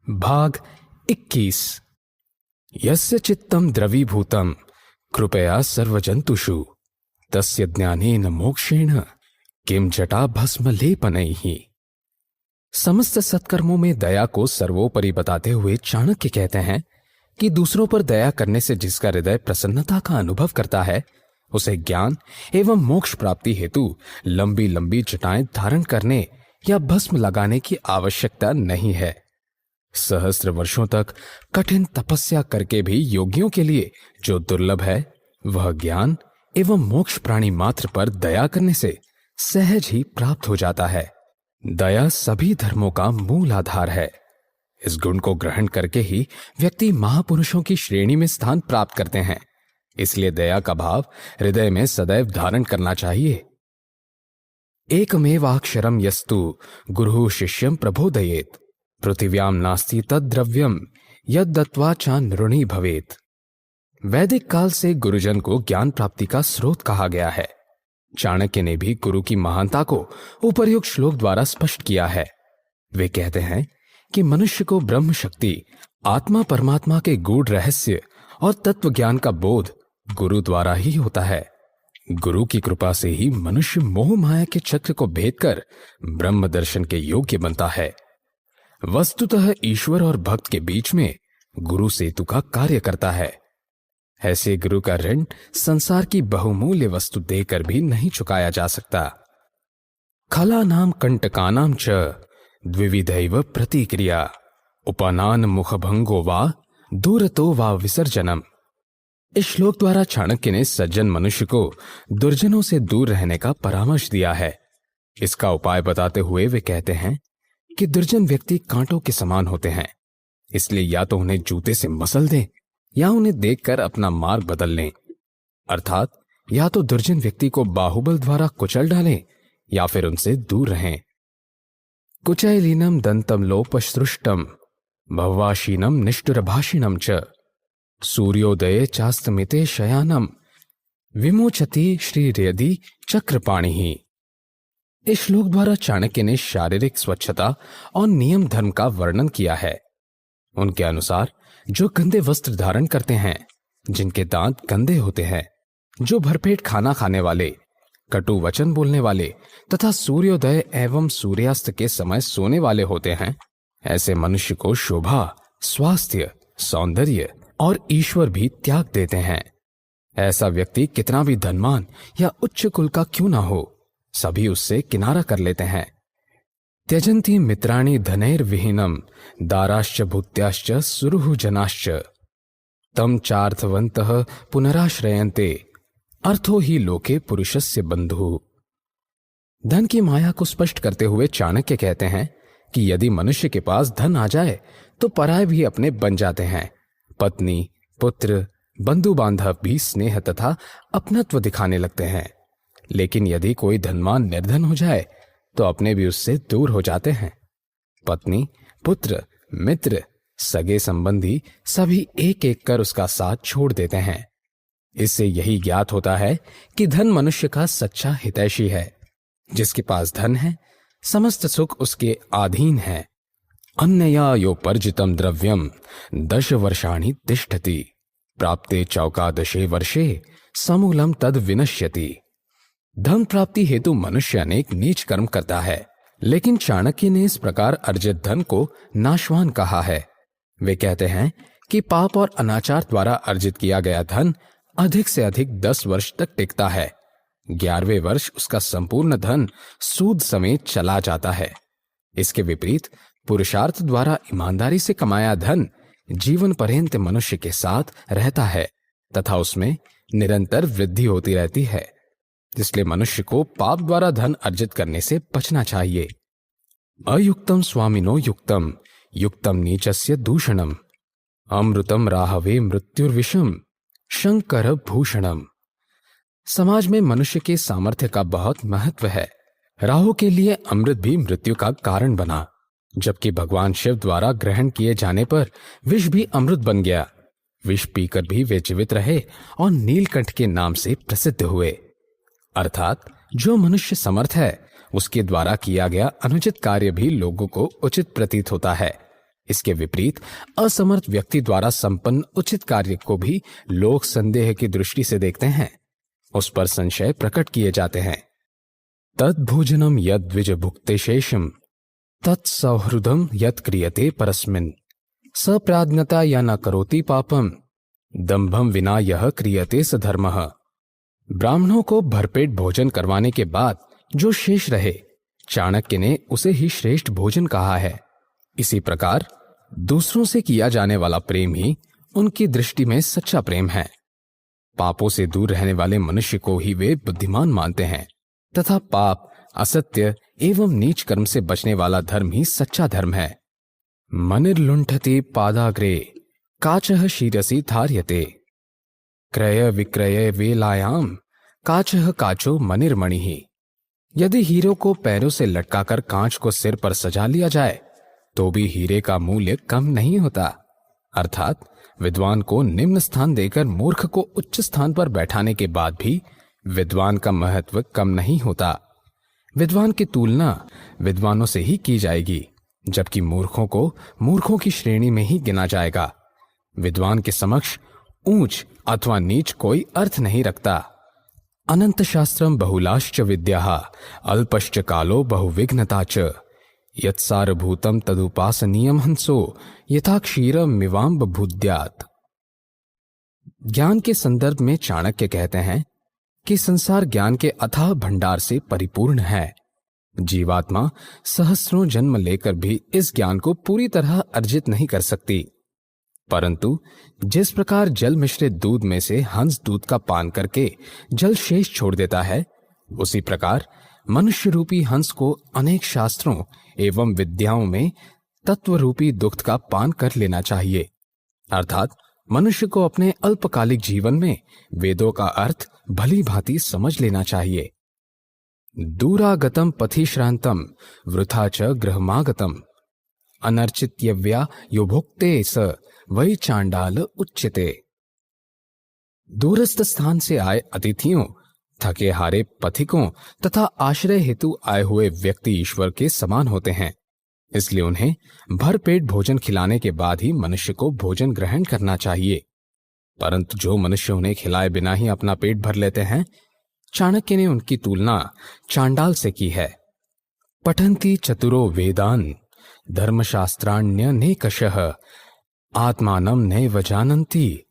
भाग 21। यस्य चित्तम द्रवीभूतम कृपया सर्वजंतुषु तस्य ज्ञानेन मोक्षेण किम जटा भस्म लेपनैः। समस्त सत्कर्मों में दया को सर्वोपरि बताते हुए चाणक्य कहते हैं कि दूसरों पर दया करने से जिसका हृदय प्रसन्नता का अनुभव करता है उसे ज्ञान एवं मोक्ष प्राप्ति हेतु लंबी लंबी जटाएं धारण करने या भस्म लगाने की आवश्यकता नहीं है। सहस्त्र वर्षों तक कठिन तपस्या करके भी योगियों के लिए जो दुर्लभ है वह ज्ञान एवं मोक्ष प्राणी मात्र पर दया करने से सहज ही प्राप्त हो जाता है। दया सभी धर्मों का मूल आधार है। इस गुण को ग्रहण करके ही व्यक्ति महापुरुषों की श्रेणी में स्थान प्राप्त करते हैं। इसलिए दया का भाव हृदय में सदैव धारण करना चाहिए। एकमेवाक्षरम यस्तु गुरुः शिष्यं प्रबोधयेत् पृथिव्यां नास्ति तद्द्रव्यम यद्दत्त्वा च नृणी भवेत्। वैदिक काल से गुरुजन को ज्ञान प्राप्ति का स्रोत कहा गया है। चाणक्य ने भी गुरु की महानता को उपर्युक्त श्लोक द्वारा स्पष्ट किया है। वे कहते हैं कि मनुष्य को ब्रह्म शक्ति, आत्मा परमात्मा के गूढ़ रहस्य और तत्व ज्ञान का बोध गुरु द्वारा ही होता है। गुरु की कृपा से ही मनुष्य मोह माया के चक्र को भेद कर ब्रह्म दर्शन के योग्य बनता है। वस्तुतः ईश्वर और भक्त के बीच में गुरु सेतु का कार्य करता है। ऐसे गुरु का ऋण संसार की बहुमूल्य वस्तु देकर भी नहीं चुकाया जा सकता। खलानाम कंटकानाम च द्विविधैव प्रतिक्रिया उपानान मुखभंगो वा दूरतो वा विसर्जनम। इस श्लोक द्वारा चाणक्य ने सज्जन मनुष्य को दुर्जनों से दूर रहने का परामर्श दिया है। इसका उपाय बताते हुए वे कहते हैं कि दुर्जन व्यक्ति कांटों के समान होते हैं, इसलिए या तो उन्हें जूते से मसल दें या उन्हें देखकर अपना मार्ग बदल लें। अर्थात या तो दुर्जन व्यक्ति को बाहुबल द्वारा कुचल डालें या फिर उनसे दूर रहें। कुचैलीनम दंतम लोपश्रुष्टम भववाशीनम निष्ठुरभाषिणम च सूर्योदये चास्तमिते शयानम विमोचति श्रीर्यदि चक्रपाणिः। इस श्लोक द्वारा चाणक्य ने शारीरिक स्वच्छता और नियम धर्म का वर्णन किया है। उनके अनुसार जो गंदे वस्त्र धारण करते हैं, जिनके दांत गंदे होते हैं, जो भरपेट खाना खाने वाले, कटु वचन बोलने वाले तथा सूर्योदय एवं सूर्यास्त के समय सोने वाले होते हैं, ऐसे मनुष्य को शोभा, स्वास्थ्य, सौंदर्य और ईश्वर भी त्याग देते हैं। ऐसा व्यक्ति कितना भी धनवान या उच्च कुल का क्यों ना हो, सभी उससे किनारा कर लेते हैं। त्यजन्ति मित्राणि धनैर्विहीनम दाराश्च भूत्याश्च सुरुः जनाश्च तम चार्थवन्तः पुनराश्रयन्ते अर्थो ही लोके पुरुषस्य बंधुः। धन की माया को स्पष्ट करते हुए चाणक्य कहते हैं कि यदि मनुष्य के पास धन आ जाए तो पराये भी अपने बन जाते हैं। पत्नी, पुत्र, बंधु बांधव भी स्नेह तथा अपनत्व दिखाने लगते हैं। लेकिन यदि कोई धनवान निर्धन हो जाए तो अपने भी उससे दूर हो जाते हैं। पत्नी, पुत्र, मित्र, सगे संबंधी सभी एक एक कर उसका साथ छोड़ देते हैं। इससे यही ज्ञात होता है कि धन मनुष्य का सच्चा हितैषी है। जिसके पास धन है समस्त सुख उसके अधीन है। अन्यया योपर्जितम द्रव्यम 10 वर्षाणि तिष्ठति प्राप्ते चौकादशे वर्षे समूलम तद विनश्यति। धन प्राप्ति हेतु मनुष्य अनेक नीच कर्म करता है, लेकिन चाणक्य ने इस प्रकार अर्जित धन को नाशवान कहा है। वे कहते हैं कि पाप और अनाचार द्वारा अर्जित किया गया धन अधिक से अधिक 10 वर्ष तक टिकता है। 11वें वर्ष उसका संपूर्ण धन सूद समेत चला जाता है। इसके विपरीत पुरुषार्थ द्वारा ईमानदारी से कमाया धन जीवन पर्यंत मनुष्य के साथ रहता है तथा उसमें निरंतर वृद्धि होती रहती है। इसलिए मनुष्य को पाप द्वारा धन अर्जित करने से बचना चाहिए। अयुक्तम स्वामिनो युक्तम युक्तम नीचस्य दूषणम अमृतम राहवे मृत्युर्विषम शंकर भूषणम। समाज में मनुष्य के सामर्थ्य का बहुत महत्व है। राहु के लिए अमृत भी मृत्यु का कारण बना, जबकि भगवान शिव द्वारा ग्रहण किए जाने पर विष भी अमृत बन गया। विष पीकर भी वे जीवित रहे और नीलकंठ के नाम से प्रसिद्ध हुए। अर्थात जो मनुष्य समर्थ है उसके द्वारा किया गया अनुचित कार्य भी लोगों को उचित प्रतीत होता है। इसके विपरीत असमर्थ व्यक्ति द्वारा संपन्न उचित कार्य को भी लोग संदेह की दृष्टि से देखते हैं, उस पर संशय प्रकट किए जाते हैं। तद्भोजनम यद द्विज भुक्ते शेषम तत्सौहृदम यद क्रियते परस्मिन सप्राज्ञता या न करोति पापम दंभम विना यह क्रियते सधर्मः। ब्राह्मणों को भरपेट भोजन करवाने के बाद जो शेष रहे, चाणक्य ने उसे ही श्रेष्ठ भोजन कहा है। इसी प्रकार दूसरों से किया जाने वाला प्रेम ही उनकी दृष्टि में सच्चा प्रेम है। पापों से दूर रहने वाले मनुष्य को ही वे बुद्धिमान मानते हैं तथा पाप, असत्य एवं नीच कर्म से बचने वाला धर्म ही सच्चा धर्म है। मनिर्लुण्ठते पादाग्रे काचः शिरसि धार्यते क्रय विक्रय वेलायाम काचः काचो मनिर्मणिः। यदि हीरो को पैरों से लटकाकर कांच को सिर पर सजा लिया जाए तो भी हीरे का मूल्य कम नहीं होता। अर्थात विद्वान को निम्न स्थान देकर मूर्ख को उच्च स्थान पर बैठाने के बाद भी विद्वान का महत्व कम नहीं होता। विद्वान की तुलना विद्वानों से ही की जाएगी, जबकि मूर्खों को मूर्खों की श्रेणी में ही गिना जाएगा। विद्वान के समक्ष ऊंच अथवा नीच कोई अर्थ नहीं रखता। अनंत शास्त्रम बहुलाश्च विद्याः अल्पश्च कालो बहुविघ्नता च यत्सारभूतम तदुपासनीयम हंसो यथा क्षीरमिवाम्ब भूद्यात्। ज्ञान के संदर्भ में चाणक्य कहते हैं कि संसार ज्ञान के अथाह भंडार से परिपूर्ण है। जीवात्मा सहस्रों जन्म लेकर भी इस ज्ञान को पूरी तरह अर्जित नहीं कर सकती, परंतु जिस प्रकार जल मिश्रित दूध में से हंस दूध का पान करके जल शेष छोड़ देता है, उसी प्रकार मनुष्य रूपी हंस को अनेक शास्त्रों एवं विद्याओं में तत्व रूपी दुग्ध का पान कर लेना चाहिए। अर्थात मनुष्य को अपने अल्पकालिक जीवन में वेदों का अर्थ भली भांति समझ लेना चाहिए। दूरागतम पथि श्रांतम वृथा च गृहमागतम अनर्चित्यव्या यो भुक्ते स वही चांडाल उच्यते। दूरस्थ स्थान से आए अतिथियों, थके हारे पथिकों तथा आश्रय हेतु आए हुए व्यक्ति ईश्वर के समान होते हैं, इसलिए उन्हें भरपेट भोजन खिलाने के बाद ही मनुष्य को भोजन ग्रहण करना चाहिए। परंतु जो मनुष्य उन्हें खिलाए बिना ही अपना पेट भर लेते हैं, चाणक्य ने उनकी तुलना चांडाल से की है। पठन्ति चतुरो वेदान धर्मशास्त्राण्यनेकशः आत्मानं नैव जानन्ति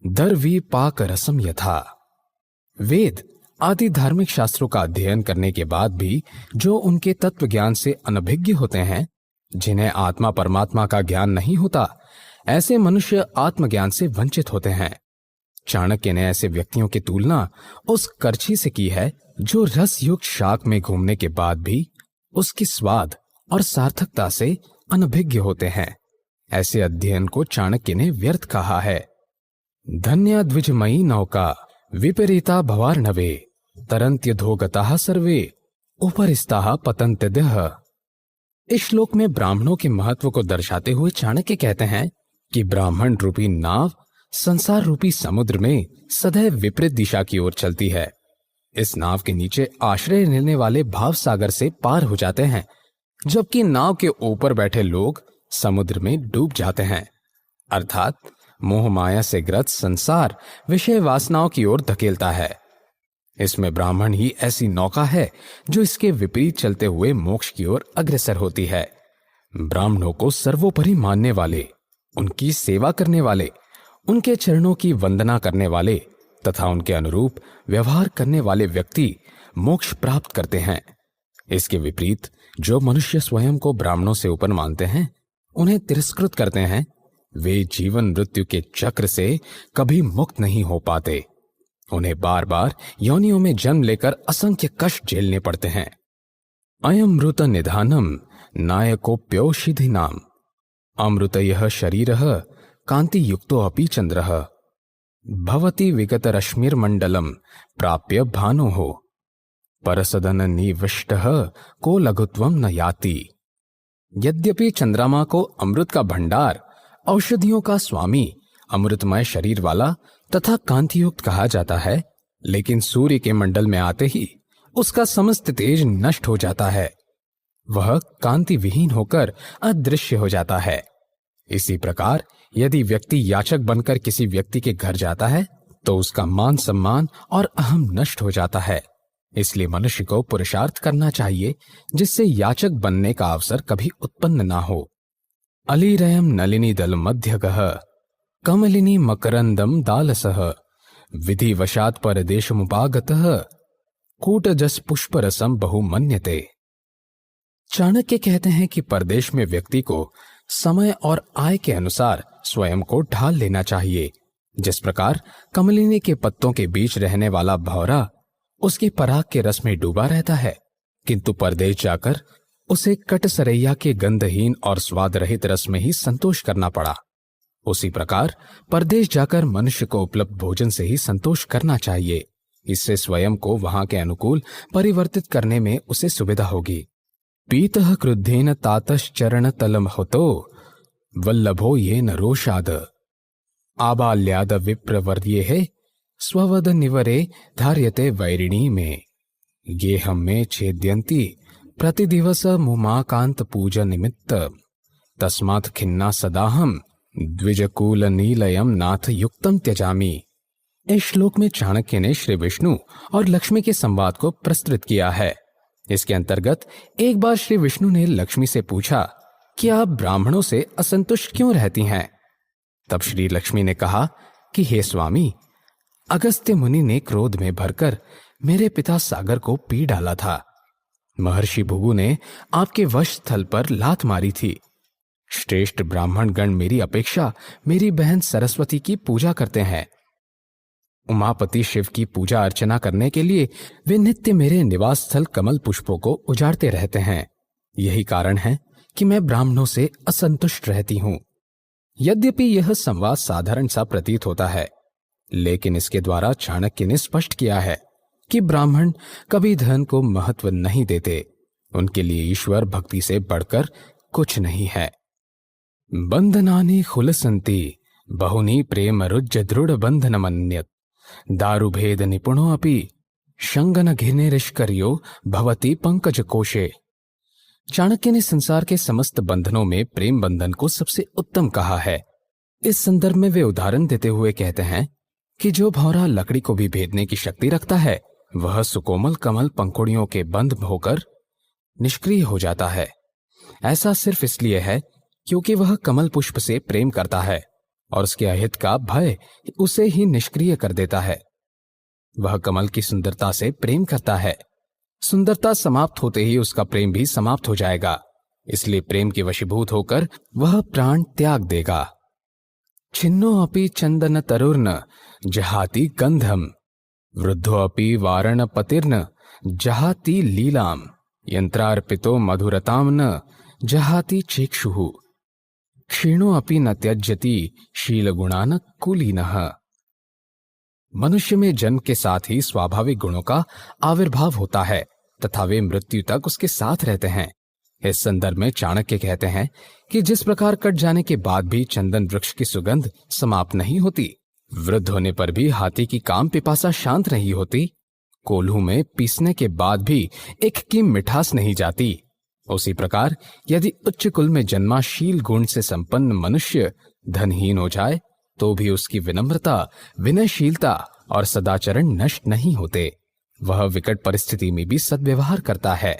दर्वीपाक रसम यथा। वेद आदि धार्मिक शास्त्रों का अध्ययन करने के बाद भी जो उनके तत्व ज्ञान से अनभिज्ञ होते हैं, जिन्हें आत्मा परमात्मा का ज्ञान नहीं होता, ऐसे मनुष्य आत्मज्ञान से वंचित होते हैं। चाणक्य ने ऐसे व्यक्तियों की तुलना उस करछी से की है जो रस युक्त शाक में घूमने के बाद भी उसकी स्वाद और सार्थकता से अनभिज्ञ होते हैं। ऐसे अध्ययन को चाणक्य ने व्यर्थ कहा है। धन्या द्विजमयी नौका विपरीता भवार्णवे तरन्त्यधोगताः सर्वे उपरिस्ताः पतन्त्यदः। इस श्लोक में ब्राह्मणों के महत्व को दर्शाते हुए चाणक्य कहते हैं कि ब्राह्मण रूपी नाव संसार रूपी समुद्र में सदैव विपरीत दिशा की ओर चलती है। इस नाव के नीचे आश्रय लेने वाले भाव सागर से पार हो जाते हैं, जबकि नाव के ऊपर बैठे लोग समुद्र में डूब जाते हैं। अर्थात मोह माया से ग्रस्त संसार विषय वासनाओं की ओर धकेलता है। इसमें ब्राह्मण ही ऐसी नौका है जो इसके विपरीत चलते हुए मोक्ष की ओर अग्रसर होती है। ब्राह्मणों को सर्वोपरि मानने वाले, उनकी सेवा करने वाले, उनके चरणों की वंदना करने वाले तथा उनके अनुरूप व्यवहार करने वाले व्यक्ति मोक्ष प्राप्त करते हैं। इसके विपरीत जो मनुष्य स्वयं को ब्राह्मणों से ऊपर मानते हैं, उन्हें तिरस्कृत करते हैं, वे जीवन मृत्यु के चक्र से कभी मुक्त नहीं हो पाते। उन्हें बार बार योनियों में जन्म लेकर असंख्य कष्ट झेलने पड़ते हैं। अयमृत निधानम नायकोप्योषिधि नाम अमृतयः शरीरः कांति युक्तो अपि चंद्रः भवति विगत रश्मिर्मंडलम प्राप्य भानोः परसदन निविष्टः को लघुत्वम न याति। यद्यपि चंद्रमा को अमृत का भंडार, औषधियों का स्वामी, अमृतमय शरीर वाला तथा कांतियुक्त कहा जाता है, लेकिन सूर्य के मंडल में आते ही उसका समस्त तेज नष्ट हो जाता है। वह कांति विहीन होकर अदृश्य हो जाता है। इसी प्रकार यदि व्यक्ति याचक बनकर किसी व्यक्ति के घर जाता है तो उसका मान सम्मान और अहम नष्ट हो जाता है। इसलिए मनुष्य को पुरुषार्थ करना चाहिए जिससे याचक बनने का अवसर कभी उत्पन्न ना हो। अलीरयम नलिनी दल मध्यगः कमलिनी मकरंदम दालसः विधिवशात् परदेशमुपागतः कूटजस पुष्परसम बहुमन्यते। चाणक्य कहते हैं कि परदेश में व्यक्ति को समय और आय के अनुसार स्वयं को ढाल लेना चाहिए। जिस प्रकार कमलिनी के पत्तों के बीच रहने वाला भौरा उसके पराग के रस में डूबा रहता है, किंतु परदेश जाकर उसे कटसरैया के गंधहीन और स्वाद रहित रस में ही संतोष करना पड़ा। उसी प्रकार परदेश जाकर मनुष्य को उपलब्ध भोजन से ही संतोष करना चाहिए। इससे स्वयं को वहां के अनुकूल परिवर्तित करने में उसे सुविधा होगी। पीतः क्रुद्धेन तातश्चरण तलम होतो वल्लभो येन रोषाद आबाल्याद विप्रवर्ये है स्ववद निवरे धार्यते वैरिणी में गेहम में छेद्यन्ति प्रतिदिवस मुमाकांत पूजा निमित्त तस्मात् खिन्ना सदाहम द्विजकूल नीलयम नाथ युक्तम त्यजामि। इस श्लोक में चाणक्य ने श्री विष्णु और लक्ष्मी के संवाद को प्रस्तुत किया है। इसके अंतर्गत एक बार श्री विष्णु ने लक्ष्मी से पूछा कि आप ब्राह्मणों से असंतुष्ट क्यों रहती हैं? तब श्री लक्ष्मी ने कहा कि हे स्वामी, अगस्त्य मुनि ने क्रोध में भरकर मेरे पिता सागर को पी डाला था। महर्षि भृगु ने आपके वश स्थल पर लात मारी थी। श्रेष्ठ ब्राह्मण गण मेरी अपेक्षा मेरी बहन सरस्वती की पूजा करते हैं। उमापति शिव की पूजा अर्चना करने के लिए वे नित्य मेरे निवास स्थल कमल पुष्पों को उजाड़ते रहते हैं। यही कारण है कि मैं ब्राह्मणों से असंतुष्ट रहती हूं। यद्यपि यह संवाद साधारण सा प्रतीत होता है, लेकिन इसके द्वारा चाणक्य ने स्पष्ट किया है कि ब्राह्मण कभी धन को महत्व नहीं देते। उनके लिए ईश्वर भक्ति से बढ़कर कुछ नहीं है। बंधनानि खुलसन्ति बहुनी प्रेम रुज्ज दृढ़ बंधनमन्यत् दारुभेद निपुणो अपि शंगन घिनेरिष्कर्यो भवति पंकज कोशे। चाणक्य ने संसार के समस्त बंधनों में प्रेम बंधन को सबसे उत्तम कहा है। इस संदर्भ में वे उदाहरण देते हुए कहते हैं कि जो भौरा लकड़ी को भी भेदने की शक्ति रखता है, वह सुकोमल कमल पंखुड़ियों के बंध होकर निष्क्रिय हो जाता है। ऐसा सिर्फ इसलिए है क्योंकि वह कमल पुष्प से प्रेम करता है और उसके अहित का भय उसे ही निष्क्रिय कर देता है। वह कमल की सुंदरता से प्रेम करता है। सुंदरता समाप्त होते ही उसका प्रेम भी समाप्त हो जाएगा। इसलिए प्रेम के वशीभूत होकर वह प्राण त्याग देगा। छिन्नो अपि चंदन तरुर्न जहाति गंधम वृद्धो अपि वारण पतिर्न जहाति लीलाम यंत्रार्पितो मधुरताम न जहाति चेक्षुः क्षीणो अपि न त्यज्यति शील गुणान कुलीनः। मनुष्य में जन्म के साथ ही स्वाभाविक गुणों का आविर्भाव होता है तथा वे मृत्यु तक उसके साथ रहते हैं। इस संदर्भ में चाणक्य कहते हैं कि जिस प्रकार कट जाने के बाद भी चंदन वृक्ष की सुगंध समाप्त नहीं होती, वृद्ध होने पर भी हाथी की काम पिपासा शांत नहीं होती, कोल्हू में पीसने के बाद भी एक की मिठास नहीं जाती, उसी प्रकार यदि उच्च कुल में जन्मा शील गुण से संपन्न मनुष्य धनहीन हो जाए तो भी उसकी विनम्रता, विनयशीलता और सदाचरण नष्ट नहीं होते। वह विकट परिस्थिति में भी सद्व्यवहार करता है।